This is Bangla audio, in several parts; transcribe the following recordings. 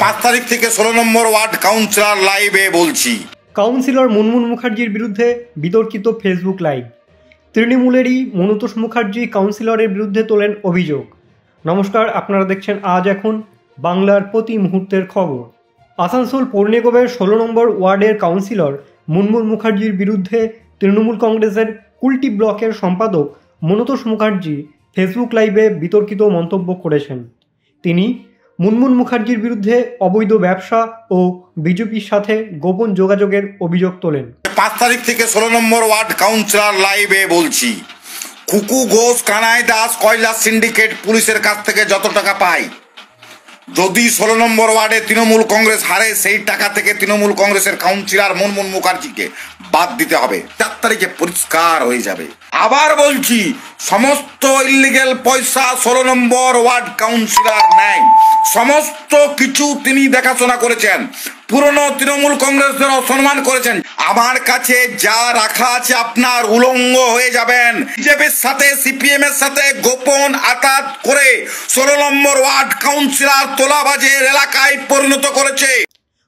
5 তারিখ থেকে 16 নম্বর ওয়ার্ড কাউন্সিলর লাইভে বলছি। কাউন্সিলর মুনমুন মুখার্জির বিরুদ্ধে বিতর্কিত ফেসবুক লাইভ। তৃণমূলেরই মনুতোষ মুখার্জি কাউন্সিলরের বিরুদ্ধে তোলেন অভিযোগ। নমস্কার, আপনারা দেখছেন আজ এখন বাংলার প্রতি মুহূর্তের খবর। আসানসোল পৌর নিগমের 16 নম্বর ওয়ার্ডের কাউন্সিলর মুনমুন মুখার্জির বিরুদ্ধে তৃণমূল কংগ্রেসের কুলটি ব্লকের সম্পাদক মনুতোষ মুখার্জি ফেসবুক লাইভে বিতর্কিত মন্তব্য করেছেন। তিনি মুনমুন মুখার্জির বিরুদ্ধে অবৈধ ব্যবসা ও বিজেপির সাথে গোপন যোগাযোগের অভিযোগ তোলেন। 5 তারিখ থেকে 16 নম্বর ওয়ার্ড কাউন্সিলর লাইভে বলছি। কুকু ঘোষ, কানাই দাস কয়লা সিন্ডিকেট পুলিশের কাছ থেকে যত টাকা পায়, যদি 16 নম্বর ওয়ার্ডে তৃণমূল কংগ্রেস হারে, সেই টাকা থেকে তৃণমূল কংগ্রেসের কাউন্সিলর মুনমুন মুখার্জিকে বাদ দিতে হবে। 4 তারিখে পরিষ্কার হয়ে যাবে। আবার বলছি, সমস্ত ইলিগেল পয়সা 16 নম্বর ওয়ার্ড কাউন্সিলর নেয়। সমস্ত কিছু তিনি দেখাশোনা করেছেন। পুরনো তৃণমূল কংগ্রেসদের অসম্মান করেছেন। আমার কাছে যা রাখা আছে আপনার উলঙ্গ হয়ে যাবেন। বিজেপির সাথে সিপিএম এর সাথে গোপন আতাত করে 16 নম্বর ওয়ার্ড কাউন্সিলর তোলাবাজের এলাকায় পরিণত করেছে।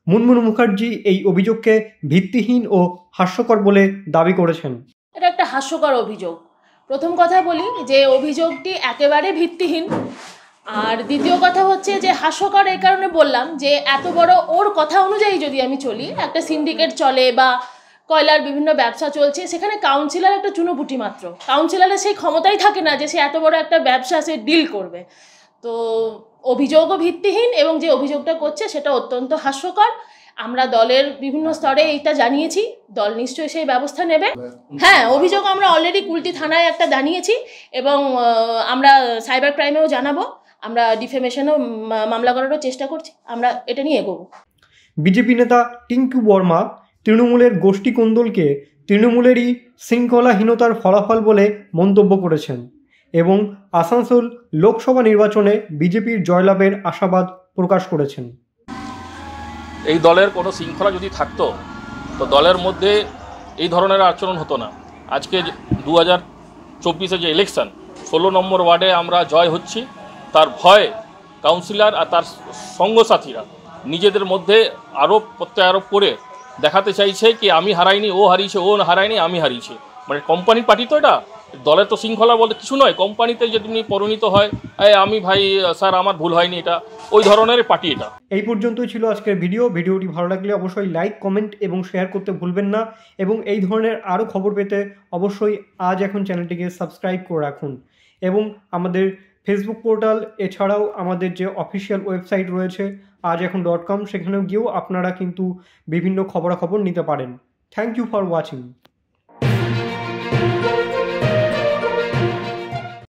মুনমুন মুখার্জি এই অভিযোগকে ভিত্তিহীন ও হাস্যকর বলে দাবি করেছেন। এটা একটা হাস্যকর অভিযোগ। প্রথম কথা বলি যে অভিযোগটি একেবারে ভিত্তিহীন। আর দ্বিতীয় কথা হচ্ছে যে হাস্যকর এই কারণে বললাম যে এত বড়, ওর কথা অনুযায়ী যদি আমি চলি, একটা সিন্ডিকেট চলে বা কয়লার বিভিন্ন ব্যবসা চলছে, সেখানে কাউন্সিলর একটা চুনোপুটি মাত্র। কাউন্সিলরের সেই ক্ষমতাই থাকে না যে সে এত বড় একটা ব্যবসা সে ডিল করবে। তো অভিযোগও ভিত্তিহীন এবং যে অভিযোগটা করছে সেটা অত্যন্ত হাস্যকর। আমরা দলের বিভিন্ন স্তরে এইটা জানিয়েছি, দল নিশ্চয়ই সেই ব্যবস্থা নেবে। হ্যাঁ, অভিযোগ আমরা অলরেডি কুলটি থানায় একটা জানিয়েছি এবং আমরা সাইবার ক্রাইমেও জানাবো। আমরা ডিফেমেশনও মামলা করারও চেষ্টা করছি। আমরা এটা নিয়ে এগোবো। বিজেপি নেতা টিঙ্কু বর্মা তৃণমূলের গোষ্ঠী কোন্দলকে তৃণমূলেরই শৃঙ্খলাহীনতার ফলাফল বলে মন্তব্য করেছেন এবং আসানসোল লোকসভা নির্বাচনে বিজেপির জয়লাভের আশাবাদ প্রকাশ করেছেন। এই দলের কোনো শৃঙ্খলা যদি থাকতো তো দলের মধ্যে এই ধরনের আচরণ হতো না। আজকে 2024 যে ইলেকশন, 16 নম্বর ওয়ার্ডে আমরা জয় হচ্ছি, তার ভয়ে কাউন্সিলর আর তার সঙ্গসাথীরা নিজেদের মধ্যে আরোপ প্রত্যারোপ করে দেখাতে চাইছে কি আমি হারাইনি, ও হারিয়েছে, ও হারায়নি, আমি হারিয়েছি। মানে কোম্পানির পার্টি তো এটা, দলের তো শৃঙ্খলা বলতে কিছু নয়। কোম্পানিতে যদি পরিণত হয় আমি ভাই স্যার আমার ভুল হয়নি, এটা ওই ধরনের পার্টি এটা। এই পর্যন্তই ছিল আজকের ভিডিওটি ভালো লাগলে অবশ্যই লাইক, কমেন্ট এবং শেয়ার করতে ভুলবেন না এবং এই ধরনের আরও খবর পেতে অবশ্যই আজ এখন চ্যানেলটিকে সাবস্ক্রাইব করে রাখুন এবং আমাদের ফেসবুক পোর্টাল, এছাড়াও আমাদের যে অফিসিয়াল ওয়েবসাইট রয়েছে ajekon.com, সেখানেও গিয়েও আপনারা কিন্তু বিভিন্ন খবরাখবর নিতে পারেন। Thank you for watching.